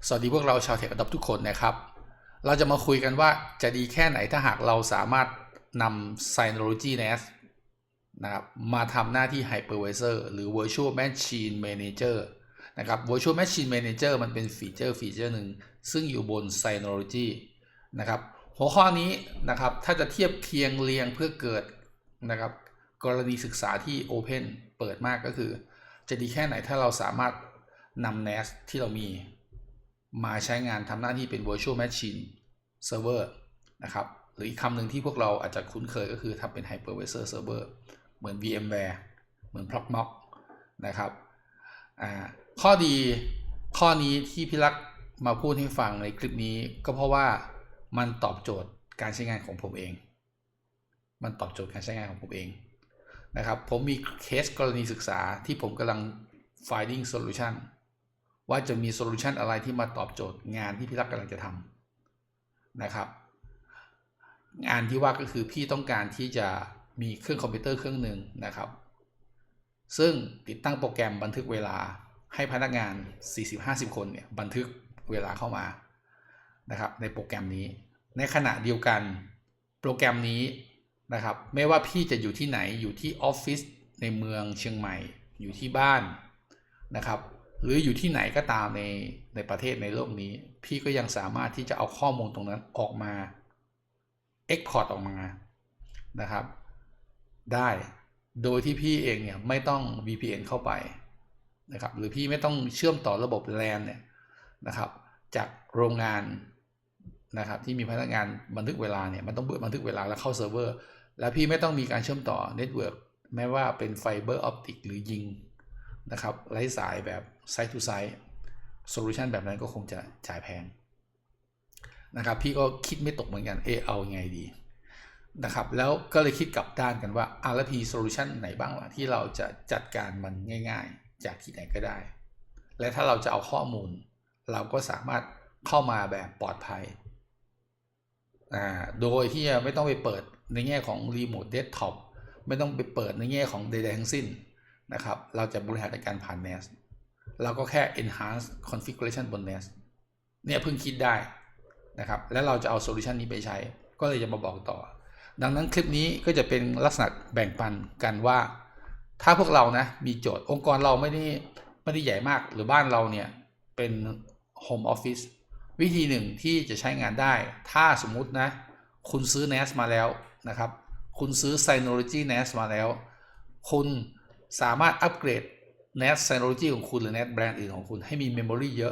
สวัสดีพวกเราชาวเทคอดอปทุกคนนะครับเราจะมาคุยกันว่าจะดีแค่ไหนถ้าหากเราสามารถนำ Synology NAS นะครับมาทำหน้าที่ Hypervisor หรือ Virtual Machine Manager นะครับ Virtual Machine Manager มันเป็นฟีเจอร์หนึ่งซึ่งอยู่บน Synology นะครับหัวข้อนี้นะครับถ้าจะเทียบเคียงเรียงเพื่อเกิดนะครับกรณีศึกษาที่ Open เปิดมากก็คือจะดีแค่ไหนถ้าเราสามารถนำ NAS ที่เรามีมาใช้งานทำหน้าที่เป็น Virtual Machine Server นะครับหรืออีกคำหนึ่งที่พวกเราอาจจะคุ้นเคยก็คือทำเป็น Hypervisor Server เหมือน VMware เหมือน Proxmox นะครับข้อดีข้อนี้ที่พี่ลักษ์มาพูดให้ฟังในคลิปนี้ก็เพราะว่ามันตอบโจทย์การใช้งานของผมเองนะครับผมมีเคสกรณีศึกษาที่ผมกำลัง finding solution ว่าจะมีโซลูชันอะไรที่มาตอบโจทย์งานที่พี่รักกำลังจะทำนะครับงานที่ว่าก็คือพี่ต้องการที่จะมีเครื่องคอมพิวเตอร์เครื่องหนึ่งนะครับซึ่งติดตั้งโปรแกรมบันทึกเวลาให้พนักงาน 40-50 คนเนี่ยบันทึกเวลาเข้ามานะครับในโปรแกรมนี้ในขณะเดียวกันโปรแกรมนี้นะครับไม่ว่าพี่จะอยู่ที่ไหนอยู่ที่ออฟฟิศในเมืองเชียงใหม่อยู่ที่บ้านนะครับหรืออยู่ที่ไหนก็ตามในประเทศในโลกนี้พี่ก็ยังสามารถที่จะเอาข้อมูลตรงนั้นออกมา Export ออกมานะครับได้โดยที่พี่เองเนี่ยไม่ต้อง VPN เข้าไปนะครับหรือพี่ไม่ต้องเชื่อมต่อระบบ LAN เนี่ยนะครับจากโรงงานนะครับที่มีพนักงานบันทึกเวลาเนี่ยมันต้องบันทึกเวลาแล้วเข้าเซิร์ฟเวอร์แล้วพี่ไม่ต้องมีการเชื่อมต่อเน็ตเวิร์กแม้ว่าเป็นไฟเบอร์ออปติกหรือยิงนะครับไร้สายแบบไซต์ทูไซต์โซลูชันแบบนั้นก็คงจะจ่ายแพงนะครับพี่ก็คิดไม่ตกเหมือนกันเอาไงดีนะครับแล้วก็เลยคิดกลับด้านกันว่าแล้วพี่โซลูชันไหนบ้างล่ะที่เราจะจัดการมันง่ายๆจากที่ไหนก็ได้และถ้าเราจะเอาข้อมูลเราก็สามารถเข้ามาแบบปลอดภัยโดยที่ไม่ต้องไปเปิดในแง่ของ Remote Desktop ไม่ต้องไปเปิดในแง่ของใดๆทั้งสิ้นนะครับเราจะบริหารจัดการผ่าน NAS เราก็แค่ enhance configuration บน NAS เนี่ยเพิ่งคิดได้นะครับแล้วเราจะเอาโซลูชันนี้ไปใช้ก็เลยจะมาบอกต่อดังนั้นคลิปนี้ก็จะเป็นลักษณะแบ่งปันกันว่าถ้าพวกเรานะมีโจทย์องค์กรเราไม่ได้ใหญ่มากหรือบ้านเราเนี่ยเป็น Home Office วิธีหนึ่งที่จะใช้งานได้ถ้าสมมุตินะคุณซื้อ NAS มาแล้วนะครับคุณซื้อ Synology NAS มาแล้วคุณสามารถอัปเกรด NAS Synology ของคุณหรือ NAS แบรนด์อื่นของคุณให้มี Memory เย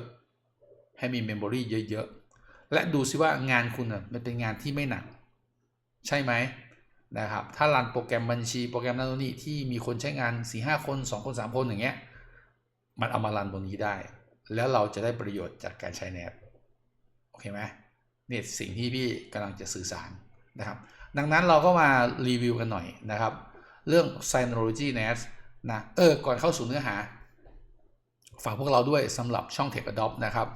อะๆและดูซิว่างานคุณมันเป็นงานที่ไม่หนักใช่ไหมนะครับถ้ารันโปรแกรมบัญชีโปรแกรมนั้นนี่ที่มีคนใช้งาน 4-5 คน2คน3คนอย่างเงี้ยมันเอามารันบนนี้ได้แล้วเราจะได้ประโยชน์จากการใช้ NAS โอเคไหมเนี่ยสิ่งที่พี่กำลังจะสื่อสารนะครับดังนั้นเราก็มารีวิวกันหน่อยนะครับเรื่อง Synology NAS นะก่อนเข้าสู่เนื้อหาฝากพวกเราด้วยสำหรับช่อง Tech Adopt นะครับ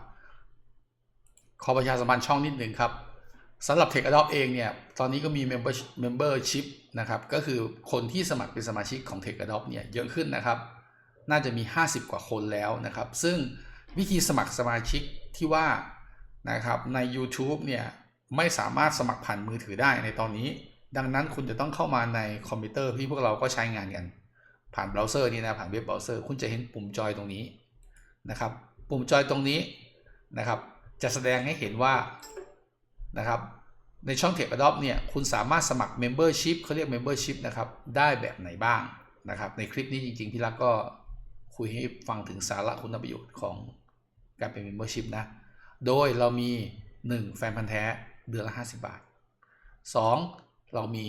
ขอประชาสัมพันธ์ช่องนิดหนึ่งครับสำหรับ Tech Adopt เองเนี่ยตอนนี้ก็มี membership นะครับก็คือคนที่สมัครเป็นสมาชิกของ Tech Adopt เนี่ยเยอะขึ้นนะครับน่าจะมี50กว่าคนแล้วนะครับซึ่งวิธีสมัครสมาชิกที่ว่านะครับใน YouTube เนี่ยไม่สามารถสมัครผ่านมือถือได้ในตอนนี้ดังนั้นคุณจะต้องเข้ามาในคอมพิวเตอร์ที่พวกเราก็ใช้งานกันผ่านเบราว์เซอร์นี่นะผ่านเว็บเบราว์เซอร์คุณจะเห็นปุ่มจอยตรงนี้นะครับปุ่มจอยตรงนี้นะครับจะแสดงให้เห็นว่านะครับในช่อง Tech Adopt เนี่ยคุณสามารถสมัคร Membership เขาเรียก Membership นะครับได้แบบไหนบ้างนะครับในคลิปนี้จริงๆพี่รักก็คุยให้ฟังถึงสาระคุณประโยชน์ของการเป็น Membership นะโดยเรามี1แฟนพันธุ์แท้เดือนละ50 บาท2เรามี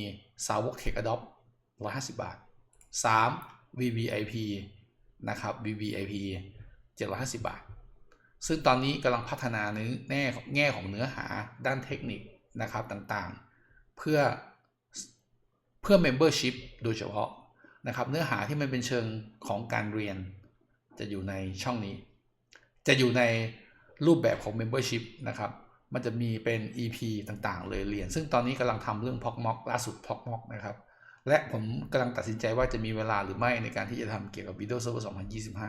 สาวก Tech Adopt 150 บาท3 VVIP นะครับ VVIP 750 บาทซึ่งตอนนี้กำลังพัฒนาในแง่ของเนื้อหาด้านเทคนิคนะครับต่างๆเพื่อ membership โดยเฉพาะนะครับเนื้อหาที่มันเป็นเชิงของการเรียนจะอยู่ในช่องนี้จะอยู่ในรูปแบบของ membership นะครับมันจะมีเป็น EP ต่างๆเลยเรียนซึ่งตอนนี้กำลังทำเรื่อง Proxmox ล่าสุด Proxmox นะครับและผมกำลังตัดสินใจว่าจะมีเวลาหรือไม่ในการที่จะทำเกี่ยวกับ Windows Server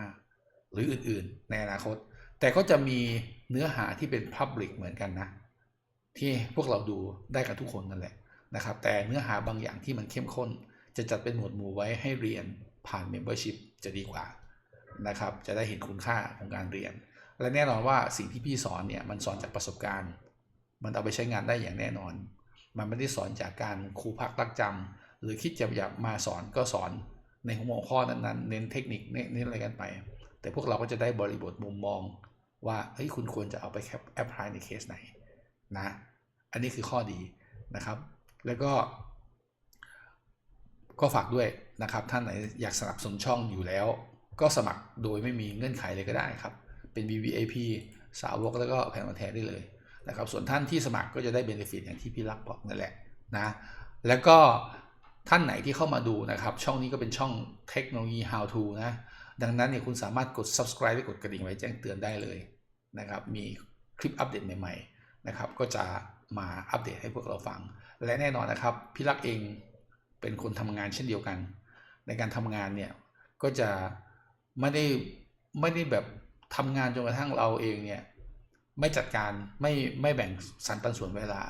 2025 หรืออื่นๆในอนาคตแต่ก็จะมี เนื้อหาที่เป็น Public เหมือนกันนะที่พวกเราดูได้กันทุกคนนั่นแหละนะครับแต่เนื้อหาบางอย่างที่มันเข้มข้นจะจัดเป็นหมวดหมู่ไว้ให้เรียนผ่าน Membership จะดีกว่านะครับจะได้เห็นคุณค่าของการเรียนและแน่นอนว่าสิ่งที่พี่สอนเนี่ยมันสอนจากประสบการณ์มันเอาไปใช้งานได้อย่างแน่นอนมันไม่ได้สอนจากการครูพักรักจำหรือคิดจะอยากมาสอนก็สอนในหัวข้อนั้นๆเน้นเทคนิคเน้นอะไรกันไปแต่พวกเราก็จะได้บริบทมุมมองว่าเฮ้ยคุณควรจะเอาไปแอพพลายในเคสไหนนะอันนี้คือข้อดีนะครับแล้วก็ฝากด้วยนะครับท่านไหนอยากสนับสนุนช่องอยู่แล้วก็สมัครโดยไม่มีเงื่อนไขเลยก็ได้ครับเป็น VVIP สาวกแล้วก็แผนวันแท้ได้เลยนะครับส่วนท่านที่สมัครก็จะได้เบเนฟิตอย่างที่พี่รักบอกนั่นแหละนะแล้วก็ท่านไหนที่เข้ามาดูนะครับช่องนี้ก็เป็นช่องเทคโนโลยี How to นะดังนั้นเนี่ยคุณสามารถกด subscribe และกดกระดิ่งไว้แจ้งเตือนได้เลยนะครับมีคลิปอัปเดตใหม่ๆนะครับก็จะมาอัปเดตให้พวกเราฟังและแน่นอนนะครับพี่รักเองเป็นคนทำงานเช่นเดียวกันในการทำงานเนี่ยก็จะไม่ได้แบบทำงานจนกระทั่งเราเองเนี่ยไม่จัดการไม่แบ่งสรรปันส่วนเวลา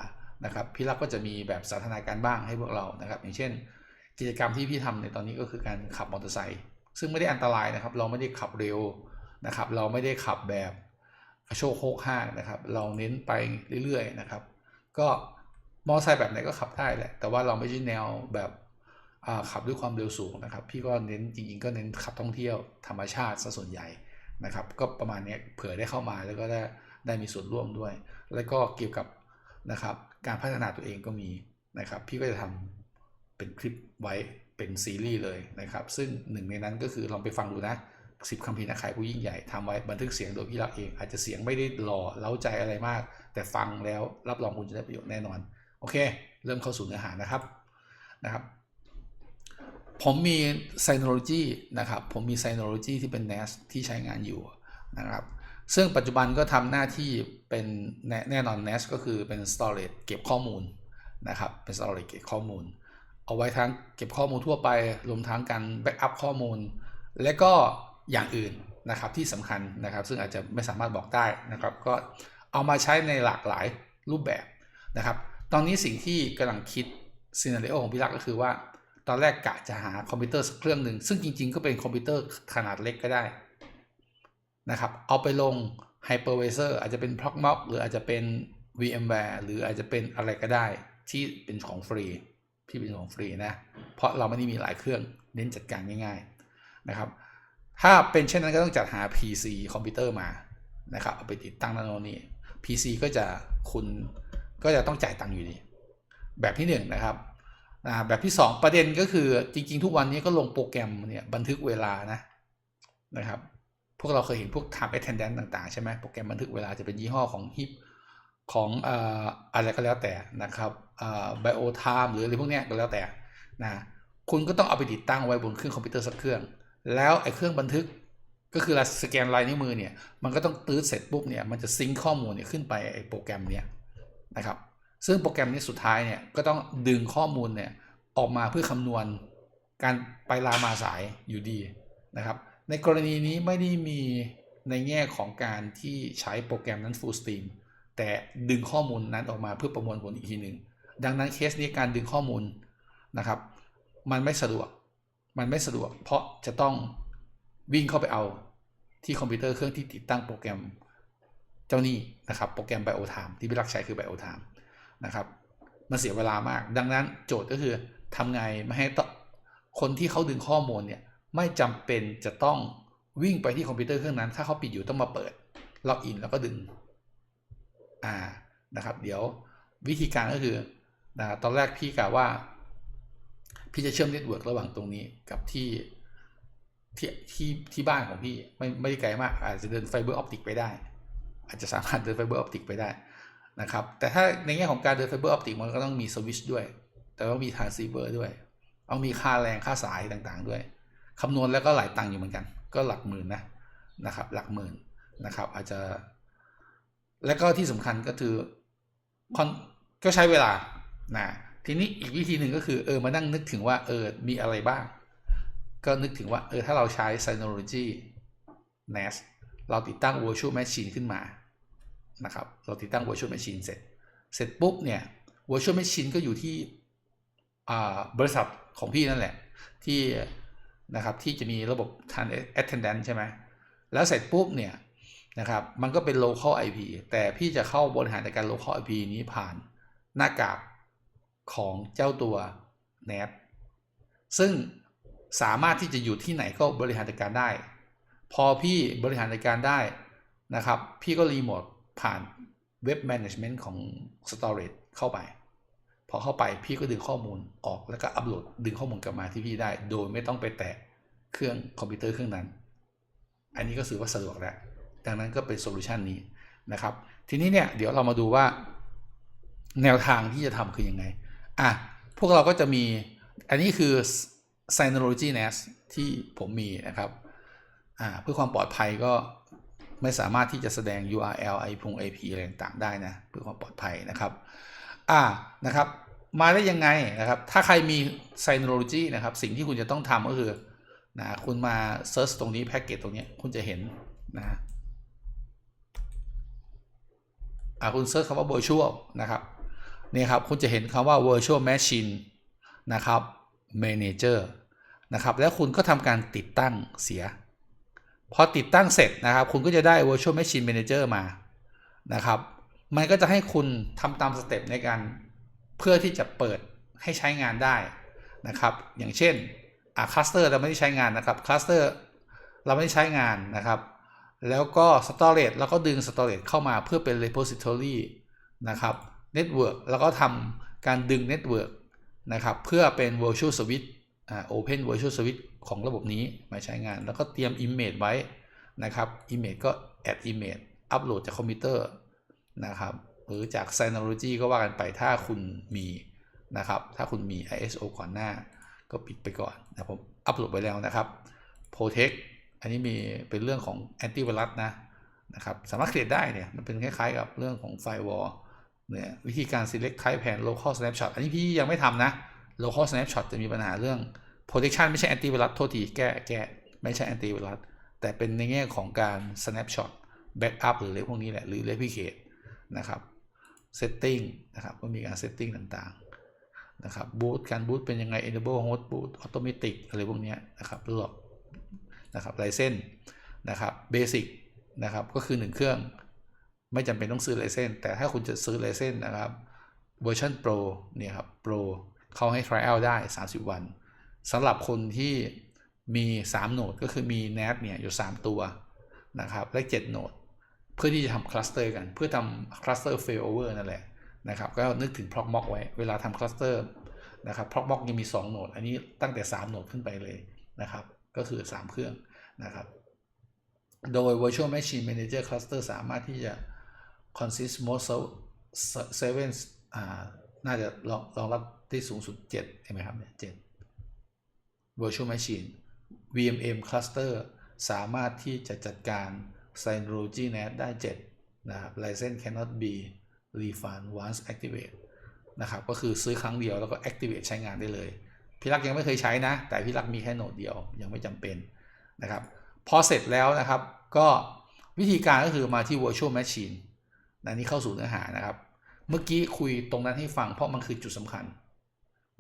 นะครับพี่รักก็จะมีแบบสาธารณการบ้างให้พวกเรานะครับอย่างเช่นกิจกรรมที่พี่ทำในตอนนี้ก็คือการขับมอเตอร์ไซค์ซึ่งไม่ได้อันตรายนะครับเราไม่ได้ขับเร็วนะครับเราไม่ได้ขับแบบกระโชกโคกห้างนะครับเราเน้นไปเรื่อยๆนะครับก็มอเตอร์ไซค์แบบไหนก็ขับได้แหละแต่ว่าเราไม่ใช่แนวแบบขับด้วยความเร็วสูงนะครับพี่ก็เน้นจริงๆก็เน้นขับท่องเที่ยวธรรมชาติซะส่วนใหญ่นะครับก็ประมาณนี้เผื่อได้เข้ามาแล้วก็ได้มีส่วนร่วมด้วยแล้วก็เกี่ยวกับนะครับการพัฒนาตัวเองก็มีนะครับพี่ก็จะทำเป็นคลิปไว้เป็นซีรีส์เลยนะครับซึ่งหนึ่งในนั้นก็คือลองไปฟังดูนะ10คัมภีร์นักขายผู้ยิ่งใหญ่ทำไว้บันทึกเสียงโดยพี่รักเองอาจจะเสียงไม่ได้หล่อเล้าใจอะไรมากแต่ฟังแล้วรับรองคุณจะได้ประโยชน์แน่นอนโอเคเริ่มเข้าสู่เนื้อหานะครับผมมี Synology นะครับผมมี Synology ที่เป็น NAS ที่ใช้งานอยู่นะครับซึ่งปัจจุบันก็ทำหน้าที่เป็นแน่นอน NAS ก็คือเป็น storage เก็บข้อมูลนะครับเป็น storage เก็บข้อมูลเอาไว้ทั้งเก็บข้อมูลทั่วไปรวมทั้งการแบ็กอัพข้อมูลและก็อย่างอื่นนะครับที่สำคัญนะครับซึ่งอาจจะไม่สามารถบอกได้นะครับก็เอามาใช้ในหลากหลายรูปแบบนะครับตอนนี้สิ่งที่กำลังคิดซีนาริโอของพี่รักก็คือว่าตอนแรกกะจะหาคอมพิวเตอร์สักเครื่องหนึ่งซึ่งจริงๆก็เป็นคอมพิวเตอร์ขนาดเล็กก็ได้นะครับเอาไปลง Hypervisor อาจจะเป็น Proxmox หรืออาจจะเป็น VMware หรืออาจจะเป็นอะไรก็ได้ที่เป็นของฟรีที่เป็นของฟรีนะเพราะเราไม่ได้มีหลายเครื่องเน้นจัดการง่ายๆนะครับถ้าเป็นเช่นนั้นก็ต้องจัดหา PC คอมพิวเตอร์มานะครับเอาไปติดตั้งนั่นนี่ PC ก็จะคุณก็จะต้องจ่ายตังค์อยู่ดีแบบที่1นะครับแบบที่2ประเด็นก็คือจริงๆทุกวันนี้ก็ลงโปรแกรมเนี่ยบันทึกเวลานะครับพวกเราเคยเห็นพวก time attendance ต่างๆใช่ไหมโปรแกรมบันทึกเวลาจะเป็นยี่ห้อของฮิปของอะไรก็แล้วแต่นะครับBioTime หรืออะไรพวกนี้ก็แล้วแต่นะคุณก็ต้องเอาไปติดตั้งไว้บนเครื่องคอมพิวเตอร์สักเครื่องแล้วไอ้เครื่องบันทึกก็คือสแกนลายนิ้วมือเนี่ยมันก็ต้องตื๊ดเสร็จปุ๊บเนี่ยมันจะซิงค์ข้อมูลเนี่ยขึ้นไปไอ้โปรแกรมเนี้ยนะครับซึ่งโปรแกรมนี้สุดท้ายเนี่ยก็ต้องดึงข้อมูลเนี่ยออกมาเพื่อคำนวณการไปลามาสายอยู่ดีนะครับในกรณีนี้ไม่ได้มีในแง่ของการที่ใช้โปรแกรมนั้น full stream แต่ดึงข้อมูลนั้นออกมาเพื่อประมวลผลอีกทีหนึ่งดังนั้นเคสนี้การดึงข้อมูลนะครับมันไม่สะดวกเพราะจะต้องวิ่งเข้าไปเอาที่คอมพิวเตอร์เครื่องที่ติดตั้งโปรแกรมเจ้านี้นะครับโปรแกรม BioTime ที่พี่รักใช้คือ BioTime นะครับมันเสียเวลามากดังนั้นโจทย์ก็คือทำไงไม่ให้คนที่เขาดึงข้อมูลเนี่ยไม่จำเป็นจะต้องวิ่งไปที่คอมพิวเตอร์เครื่องนั้นถ้าเขาปิดอยู่ต้องมาเปิดล็อกอินแล้วก็ดึงนะครับเดี๋ยววิธีการก็คือตอนแรกพี่กะว่าพี่จะเชื่อมเน็ตเวิร์กระหว่างตรงนี้กับที่บ้านของพี่ไม่ได้ไกลมากอาจจะเดินไฟเบอร์ออปติกไปได้อาจจะสามารถเดินไฟเบอร์ออปติกไปได้นะครับแต่ถ้าในแง่ของการเดินไฟเบอร์ออปติกมันก็ต้องมีสวิตช์ด้วยแต่ต้องมีทรานซีเวอร์ด้วยต้องมีค่าแรงค่าสายต่างๆด้วยคำนวณแล้วก็หลายตังค์อยู่เหมือนกันก็หลักหมื่นนะครับหลักหมื่นนะครับอาจจะและก็ที่สำคัญก็คือก็ใช้เวลาทีนี้อีกวิธีหนึ่งก็คือมานั่งนึกถึงว่ามีอะไรบ้างก็นึกถึงว่าถ้าเราใช้ Synology NAS เราติดตั้ง Virtual Machine ขึ้นมา นะครับเราติดตั้ง virtual machine เสร็จปุ๊บเนี่ย virtual machine ก็อยู่ที่บริษัทของพี่นั่นแหละที่นะครับที่จะมีระบบ attendant ใช่ไหมแล้วเสร็จปุ๊บเนี่ยนะครับมันก็เป็น local IP แต่พี่จะเข้าบริหารจัดการ local IP นี้ผ่านหน้ากากของเจ้าตัว NAT ซึ่งสามารถที่จะอยู่ที่ไหนก็บริหารจัดการได้พอพี่บริหารจัดการได้นะครับพี่ก็รีโมทผ่านเว็บแมネจเมนต์ของ storage เข้าไปพอเข้าไปพี่ก็ดึงข้อมูลออกแล้วก็อัปโหลดดึงข้อมูลกลับมาที่พี่ได้โดยไม่ต้องไปแตะเครื่องคอมพิวเตอร์เครื่องนั้นอันนี้ก็ถือว่าสะดวกแล้วดังนั้นก็เป็นโซลูชันนี้นะครับทีนี้เนี่ยเดี๋ยวเรามาดูว่าแนวทางที่จะทำคือยังไงพวกเราก็จะมีอันนี้คือ Synology NAS ที่ผมมีนะครับเพื่อความปลอดภัยก็ไม่สามารถที่จะแสดง URL IP อะไรต่างๆได้นะเพื่อความปลอดภัยนะครับนะครับมาได้ยังไงนะครับถ้าใครมี Synology นะครับสิ่งที่คุณจะต้องทำก็คือคุณมา Search ตรงนี้แพ็กเกจตรงนี้คุณจะเห็นนะคุณ Search คำว่า Virtual นะครับนี่ครับคุณจะเห็นคำว่า Virtual Machine นะครับ Manager นะครับแล้วคุณก็ทำการติดตั้งเสียพอติดตั้งเสร็จนะครับคุณก็จะได้ Virtual Machine Manager มานะครับมันก็จะให้คุณทำตามสเต็ปในการเพื่อที่จะเปิดให้ใช้งานได้นะครับอย่างเช่นคลัสเตอร์เราไม่ได้ใช้งานนะครับคลัสเตอร์เราไม่ได้ใช้งานนะครับแล้วก็ storage แล้วก็ดึง storage เข้ามาเพื่อเป็น repository นะครับ network แล้วก็ทำการดึง network นะครับเพื่อเป็น virtual switch open virtual switch ของระบบนี้มาใช้งานแล้วก็เตรียม image ไว้นะครับ image ก็ add image อัปโหลดจากคอมพิวเตอร์นะครับหรือจาก Synology ก็ว่ากันไปถ้าคุณมีนะครับถ้าคุณมี ISO ก่อนหน้าก็ปิดไปก่อนนะผมอัปโหลดไปแล้วนะครับ Protect อันนี้มีเป็นเรื่องของ antivirus นะครับสามารถเครียดได้เนี่ยมันเป็นคล้ายๆกับเรื่องของ firewall เนี่ยวิธีการ select type and local snapshot อันนี้พี่ยังไม่ทำนะ local snapshot จะมีปัญหาเรื่อง protection ไม่ใช่ antivirus โทษทีแก้ไม่ใช่ antivirus แต่เป็นในแง่ของการ snapshot backup หรืออะไรพวกนี้แหละหรือ replicate นะครับ setting นะครับก็มีการ setting ต่างๆนะครับ boot การ boot เป็นยังไง enable host boot automatic อะไรพวกนี้นะครับเลือกนะครับ license นะครับ basic นะครับก็คือ1เครื่องไม่จำเป็นต้องซื้อ license แต่ถ้าคุณจะซื้อ license นะครับ version pro เนี่ยครับ pro เขาให้ trial ได้30วันสำหรับคนที่มี3โหนดก็คือมี NAS เนี่ยอยู่3ตัวนะครับและ7โหนดเพื่อที่จะทำคลัสเตอร์กันเพื่อทำคลัสเตอร์ failover นั่นแหละนะครับก็นึกถึง proc-mock ไว้เวลาทำคลัสเตอร์นะครับ proc-mock ยังมี2โหนดอันนี้ตั้งแต่3โหนดขึ้นไปเลยนะครับก็คือ3เครื่องนะครับโดย virtual machine manager cluster สามารถที่จะ consist most 7น่าจะรองรับที่สูงสุด7เห็นไหมครับเนี่ย7 virtual machine VMM cluster สามารถที่จะจัดการ Synology NAS ได้7นะครับ license cannot be refund once activate นะครับก็คือซื้อครั้งเดียวแล้วก็ activate ใช้งานได้เลยพี่รักยังไม่เคยใช้นะแต่พี่รักมีแค่โหนดเดียวยังไม่จำเป็นนะครับพอเสร็จแล้วนะครับก็วิธีการก็คือมาที่ virtual machine นี่เข้าสู่เนื้อหานะครับเมื่อกี้คุยตรงนั้นให้ฟังเพราะมันคือจุดสำคัญ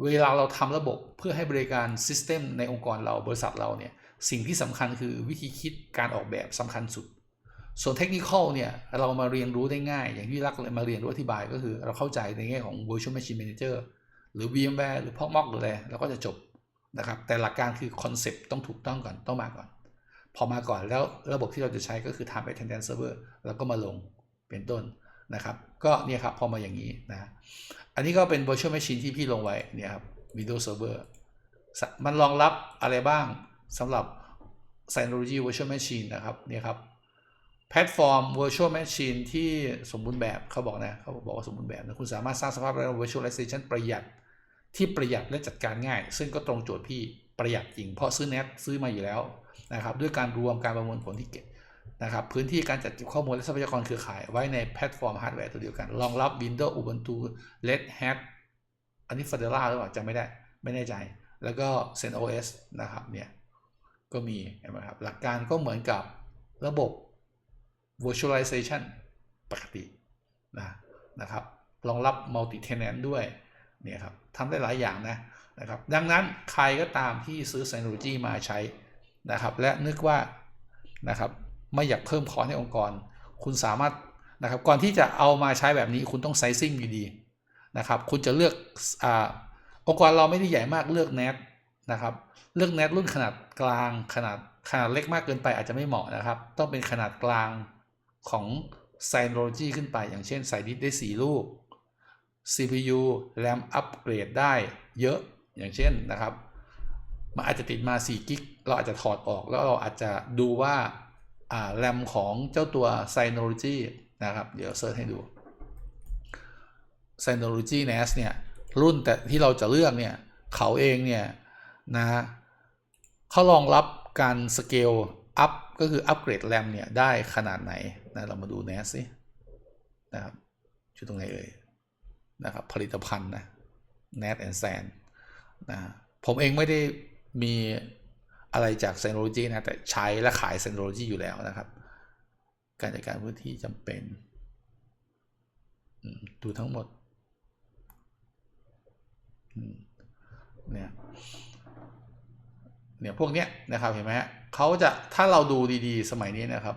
เวลาเราทำระบบเพื่อให้บริการ system ในองค์กรเราบริษัทเราเนี่ยสิ่งที่สำคัญคือวิธีคิดการออกแบบสำคัญสุดส่วนเทคนิคอลเนี่ยเรามาเรียนรู้ได้ง่ายอย่างที่รักมาเรียนรู้อธิบายก็คือเราเข้าใจในแง่ของ virtual machine manager หรือ VMware หรือ proc-mock หรืออะไรเราก็จะจบนะครับแต่หลักการคือคอนเซปต์ต้องถูกต้องก่อนต้องมาก่อนพอมาก่อนแล้วระบบที่เราจะใช้ก็คือ time attendance server แล้วก็มาลงเป็นต้นนะครับก็เนี่ยครับพอมาอย่างนี้นะอันนี้ก็เป็น virtual machine ที่พี่ลงไว้เนี่ยครับ Windows Server มันรองรับอะไรบ้างสำหรับ Synology virtual machine นะครับเนี่ยครับแพลตฟอร์ม virtual machine ที่สมบูรณ์แบบเขาบอกว่าสมบูรณ์แบบนะคุณสามารถสร้างสภาพ virtualization ประหยัดและจัดการง่ายซึ่งก็ตรงโจทย์พี่ประหยัดจริงเพราะซื้อ NAS ซื้อมาอยู่แล้วนะครับด้วยการรวมการประมวลผลที่เก็บนะครับพื้นที่การจัดเก็บข้อมูลและทรัพยากรเครือข่ายไว้ในแพลตฟอร์มฮาร์ดแวร์ตัวเดียวกันรองรับ Windows Ubuntu Red Hat อันนี้ Fedora หรือเปล่าจำไม่ได้ไม่แน่ใจแล้วก็ CentOS นะครับเนี่ยก็มีนะครับหลักการก็เหมือนกับระบบ virtualization ปกตินะครับรองรับ multi tenant ด้วยเนี่ยครับทำได้หลายอย่างนะครับดังนั้นใครก็ตามที่ซื้อ Synology มาใช้นะครับและนึกว่านะครับไม่อยากเพิ่มคอร์สให้องค์กรคุณสามารถนะครับก่อนที่จะเอามาใช้แบบนี้คุณต้องไซซิ่งดีๆนะครับคุณจะเลือกองค์กรเราไม่ได้ใหญ่มากเลือก NAT นะครับเลือก NAT รุ่นขนาดกลางขนาดเล็กมากเกินไปอาจจะไม่เหมาะนะครับต้องเป็นขนาดกลางของ Synology ขึ้นไปอย่างเช่นใส่ดิสได้4ลูก CPU RAM อัปเกรดได้เยอะอย่างเช่นนะครับมันอาจจะติดมา4 กิกเราอาจจะถอดออกแล้วเราอาจจะดูว่าRAM ของเจ้าตัว Synology นะครับเดี๋ยวเซิร์ชให้ดู Synology NAS เนี่ยรุ่นแต่ที่เราจะเลือกเนี่ยเขาเองเนี่ยนะเขารองรับการสเกลอัพก็คืออัปเกรด RAM เนี่ยได้ขนาดไหนนะเรามาดู NAS สินะครับอยู่ตรงไหนเอ่ยนะครับผลิตภัณฑ์นะ NAS and SAN นะผมเองไม่ได้มีอะไรจาก Synology นะแต่ใช้และขาย Synology อยู่แล้วนะครับการจัดการพื้นที่จำเป็นดูทั้งหมดเนี่ยพวกเนี้ยนะครับเห็นไหมฮะเขาจะถ้าเราดูดีๆสมัยนี้นะครับ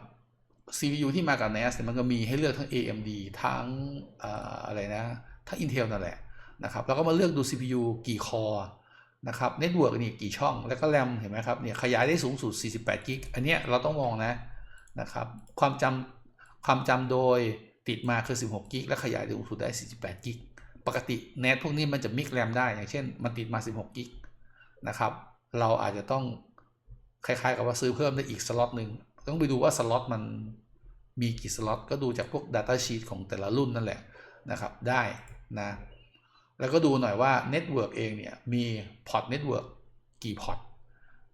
CPU ที่มากับ NAS มันก็มีให้เลือกทั้ง AMD ทั้งอะไรนะทั้ง Intel นั่นแหละนะครับแล้วก็มาเลือกดู CPU กี่คอร์นะครับ Network นี่กี่ช่องแล้วก็ RAM เห็นไหมครับเนี่ยขยายได้สูงสุด48 กิกอันเนี้ยเราต้องมองนะครับความจำโดยติดมาคือ16 กิกและขยายได้สูงสุดได้48 กิกปกติ NAS พวกนี้มันจะ mix RAM ได้อย่างเช่นมันติดมา16 กิกนะครับเราอาจจะต้องคล้ายๆกับว่าซื้อเพิ่มได้อีกสล็อตหนึ่งต้องไปดูว่าสล็อตมันมีกี่สล็อตก็ดูจากพวก Data Sheet ของแต่ละรุ่นนั่นแหละนะครับได้นะแล้วก็ดูหน่อยว่า Network เองเนี่ยมีพอร์ต Network กี่พอร์ต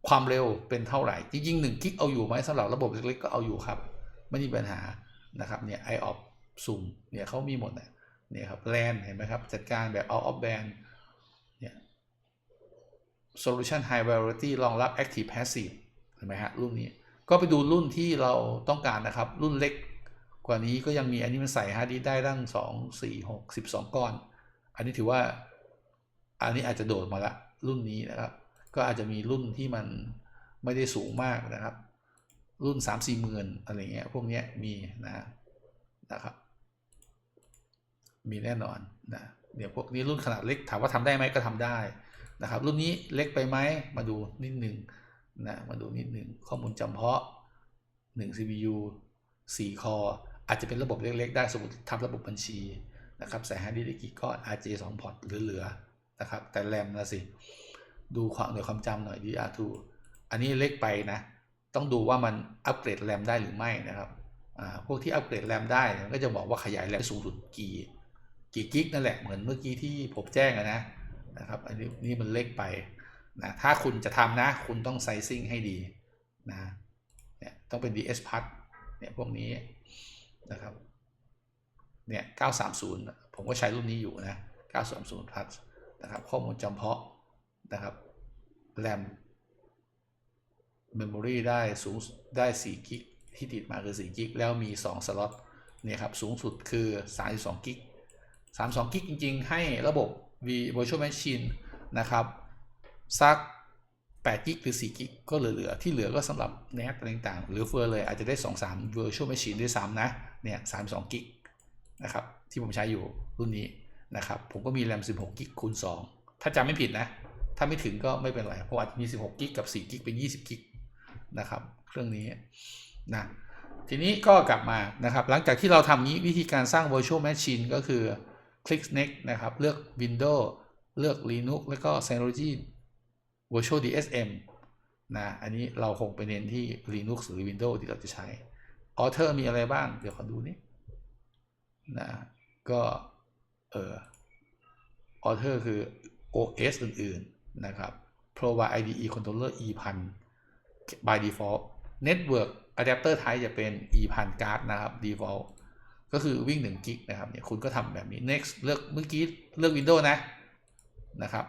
ความเร็วเป็นเท่าไหร่จริงๆ1 กิกเอาอยู่ไหมสำหรับระบบเล็กๆก็เอาอยู่ครับไม่มีปัญหานะครับเนี่ย IOPS สุ่มเนี่ยเขามีหมดเนี่ยครับ LAN เห็นไหมครับจัดการแบบ out of band เนี่ย Solution High Variety รองรับ Active Passive เห็นไหมฮะรุ่นนี้ก็ไปดูรุ่นที่เราต้องการนะครับรุ่นเล็กกว่านี้ก็ยังมีอันนี้มันใส่ฮาร์ดดิสก์ได้ตั้ง2 4 6 12ก้อนอันนี้ถือว่าอันนี้อาจจะโดดมาละรุ่นนี้นะครับก็อาจจะมีรุ่นที่มันไม่ได้สูงมากนะครับรุ่น 3-4 หมื่นอะไรเงี้ยพวกนี้มีนะครับมีแน่นอนนะเดี๋ยวพวกนี้รุ่นขนาดเล็กถามว่าทำได้ไหมก็ทำได้นะครับรุ่นนี้เล็กไปไหมมาดูนิดนึงมาดูนิดนึงข้อมูลจำเพาะ1 CPU 4 คอร์อาจจะเป็นระบบเล็กๆได้สมมติทำระบบบัญชีนะครับใส่ฮาร์ดดิสก์ได้กี่ก้อน RJ 2 พอร์ตเหลือนะครับแต่แรมนะสิดูความจำหน่อย DR2 อันนี้เล็กไปนะต้องดูว่ามันอัปเกรดแรมได้หรือไม่นะครับพวกที่อัปเกรดแรมได้มันก็จะบอกว่าขยายแรมสูงสุดกี่กิกนั่นแหละเหมือนเมื่อกี้ที่ผมแจ้งนะครับอันนี้มันเล็กไปนะถ้าคุณจะทำนะคุณต้องไซซิ่งให้ดีเนี่ยต้องเป็น DS Plus เนี่ยพวกนี้นะครับเนี่ย930ผมก็ใช้รุ่นนี้อยู่นะ930 Plus นะครับข้อมูลจำเพาะนะครับ RAM Memory ได้สูงได้4 กิกที่ติดมาคือ4 กิกแล้วมี2 สล็อตเนี่ยครับสูงสุดคือ32 กิก32 กิกจริงๆให้ระบบ Virtual Machine นะครับสัก8 กิกหรือ4 กิกก็เหลือที่เหลือก็สำหรับ NAS ต่างๆหรือเฟอร์เลยอาจจะได้ 2-3 Virtual Machine ด้วยซ้ำนะเนี่ย32 กิกนะครับที่ผมใช้อยู่รุ่นนี้นะครับผมก็มี RAM 16 กิกคูณ 2ถ้าจำไม่ผิดนะถ้าไม่ถึงก็ไม่เป็นไรเพราะอาจมี16 กิกกับ4 กิกเป็น20 กิกนะครับเครื่องนี้นะทีนี้ก็กลับมานะครับหลังจากที่เราทำนี้วิธีการสร้าง Virtual Machine ก็คือคลิก next นะครับเลือก Windows เลือก Linux แล้วก็ Synology Virtual DSM อันนี้เราคงไปเน้นที่ Linux หรือ Windows ที่เราจะใช้ Author มีอะไรบ้างเดี๋ยวขอดูนี่ก็Author คือ OS อื่นๆนะครับ Provide IDE Controller E1000 by default Network Adapter Type จะเป็น E1000 Card นะครับ default ก็คือวิ่ง1 กิกนะครับเนี่ยคุณก็ทำแบบนี้ next เลือกเมื่อกี้เลือก Windows นะครับ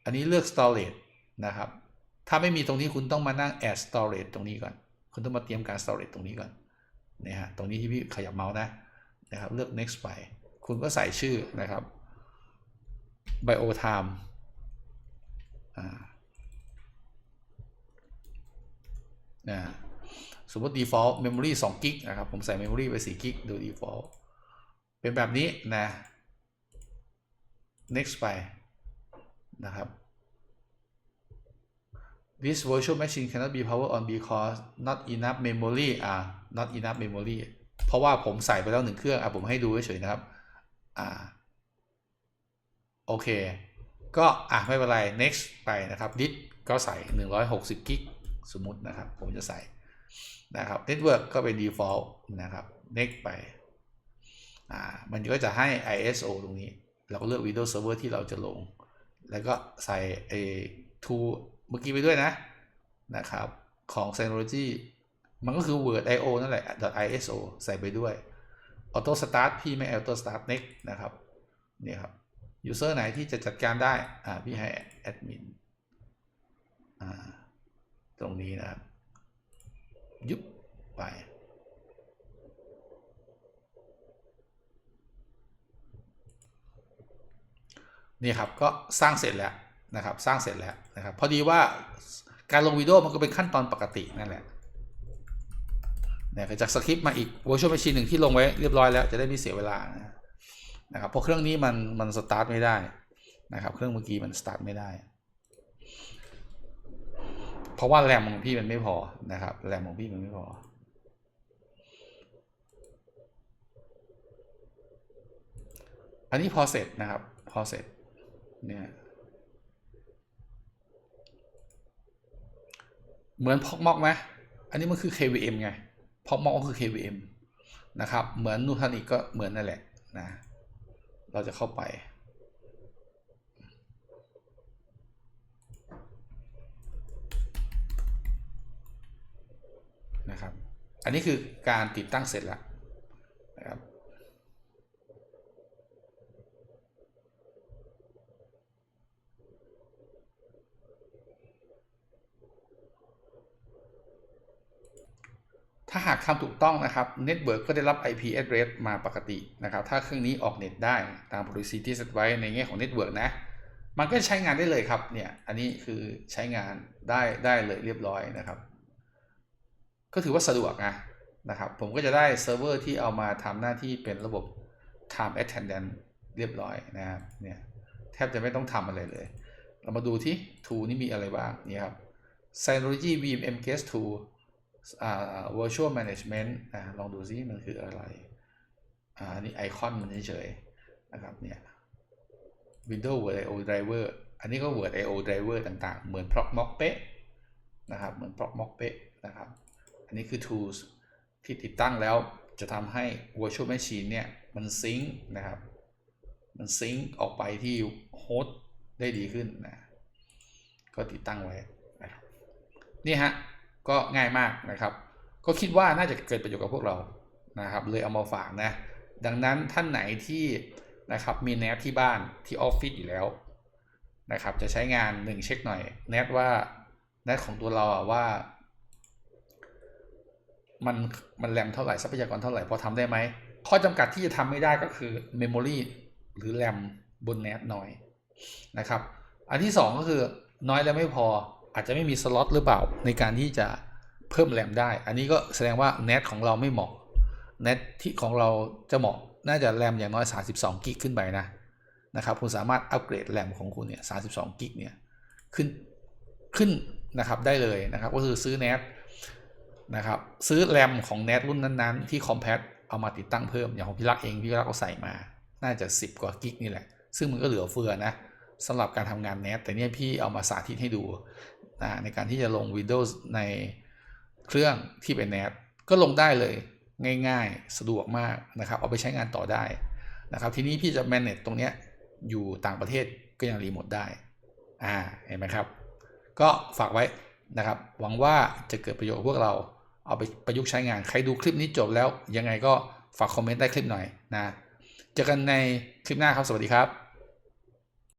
อันนี้เลือก storage นะครับถ้าไม่มีตรงนี้คุณต้องมานั่ง add storage ตรงนี้ก่อนคุณต้องมาเตรียมการ storage ตรงนี้ก่อนเนี่ยฮะตรงนี้ที่พี่ขยับเมาส์ นะครับเลือก next ไปคุณก็ใส่ชื่อนะครับ bio time สมมติ default memory 2 กิกนะครับผมใส่ memory ไป4 กิกโดย default เป็นแบบนี้นะ next ไปนะครับ this virtual machine cannot be powered on because not enough memory not enough memory เพราะว่าผมใส่ไปแล้ว1 เครื่องผมให้ดูเฉยๆนะครับโอเคก็ไม่เป็นไร next ไปนะครับ disk ก็ใส่160 กิกสมมุตินะครับผมจะใส่นะครับ network ก็เป็น default นะครับ next ไปมันก็จะให้ ISO ตรงนี้เราก็เลือก Windows Server ที่เราจะลงแล้วก็ใส่tool เมื่อกี้ไปด้วยนะครับของ Synology มันก็คือ Word IO นั่นแหละ .iso ใส่ไปด้วย Auto Start พี่ไม่ Auto Start Next นะครับนี่ครับ User ไหนที่จะจัดการได้พี่ให้ Admin ตรงนี้นะครับยุบไปนี่ครับก็สร้างเสร็จแล้วนะครับสร้างเสร็จแล้วนะครับพอดีว่าการลงวิดีโอมันก็เป็นขั้นตอนปกตินั่นแหละเนี่ยจากสคริปต์มาอีก Virtual Machine หนึ่งที่ลงไว้เรียบร้อยแล้วจะได้ไม่เสียเวลานะครับเพราะเครื่องนี้มันสตาร์ทไม่ได้นะครับเครื่องเมื่อกี้มันสตาร์ทไม่ได้เพราะว่าแรมของพี่มันไม่พอนะครับแรมของพี่มันไม่พออันนี้พอเสร็จนะครับพอเสร็จเนี่ยเหมือนProxmoxไหมอันนี้มันคือ KVM ไงProxmoxก็คือ KVM นะครับเหมือนนูทานิกก็เหมือนนั่นแหละนะเราจะเข้าไปนะครับอันนี้คือการติดตั้งเสร็จแล้วนะครับถ้าหากทำถูกต้องนะครับ Network ก็ได้รับ IP address มาปกตินะครับถ้าเครื่องนี้ออกเน็ตได้ตาม policy ที่ set ไว้ในแง่ของ Network นะมันก็ใช้งานได้เลยครับเนี่ยอันนี้คือใช้งานได้เลยเรียบร้อยนะครับก็ถือว่าสะดวกนะครับผมก็จะได้เซิร์ฟเวอร์ที่เอามาทำหน้าที่เป็นระบบ time attendance เรียบร้อยนะครับเนี่ยแทบจะไม่ต้องทำอะไรเลยเรามาดูที่ tool นี่มีอะไรบ้างนี่ครับ Synology VMM Guest Tool virtual management ลองดูซิมันคืออะไรนี่ไอคอนมันเฉยๆนะครับเนี่ย Windows Word IO Driver อันนี้ก็ Word IO Driver ต่างๆเหมือน Proxmox เป๊ะนะครับเหมือน Proxmox เป๊ะนะครับอันนี้คือ tools ที่ติดตั้งแล้วจะทำให้ virtual machine เนี่ยมันซิงค์นะครับมันซิงค์ออกไปที่โฮสต์ได้ดีขึ้นนะก็ติดตั้งไว้นะครับนี่ฮะก็ง่ายมากนะครับก็คิดว่าน่าจะเกิดประโยชน์กับพวกเรานะครับเลยเอามาฝากนะดังนั้นท่านไหนที่นะครับมีเน็ตที่บ้านที่ออฟฟิศอยู่แล้วนะครับจะใช้งาน1เช็คหน่อยเน็ตว่าเน็ตของตัวเราว่ามันแรมเท่าไหร่ทรัพยากรเท่าไหร่พอทำได้ไหมข้อจำกัดที่จะทำไม่ได้ก็คือเมมโมรีหรือแรมบนเน็ตน้อยนะครับอันที่2ก็คือน้อยแล้วไม่พออาจจะไม่มีสล็อตหรือเปล่าในการที่จะเพิ่มแรมได้อันนี้ก็แสดงว่าเน็ตของเราไม่เหมาะเน็ตที่ของเราจะเหมาะน่าจะแรมอย่างน้อย32 กิกขึ้นไปนะครับคุณสามารถอัปเกรดแรมของคุณเนี่ย32 กิกเนี่ยขึ้นนะครับได้เลยนะครับก็คือซื้อเน็ตนะครับซื้อแรมของเน็ตรุ่นนั้นๆที่คอมแพตเอามาติดตั้งเพิ่มอย่างของพี่รักเองพี่รักก็ใส่มาน่าจะ10 กว่ากิกนี่แหละซึ่งมันก็เหลือเฟือนะสำหรับการทำงานเน็ตแต่เนี่ยพี่เอามาสาธิตให้ดูในการที่จะลง Windows ในเครื่องที่เป็นเน็ตก็ลงได้เลยง่ายๆสะดวกมากนะครับเอาไปใช้งานต่อได้นะครับทีนี้พี่จะ manage ตรงนี้อยู่ต่างประเทศก็ยังรีโมทได้เห็นไหมครับก็ฝากไว้นะครับหวังว่าจะเกิดประโยชน์กับพวกเราเอาไปประยุกต์ใช้งานใครดูคลิปนี้จบแล้วยังไงก็ฝากคอมเมนต์ใต้คลิปหน่อยนะเจอกันในคลิปหน้าครับสวัสดีครับ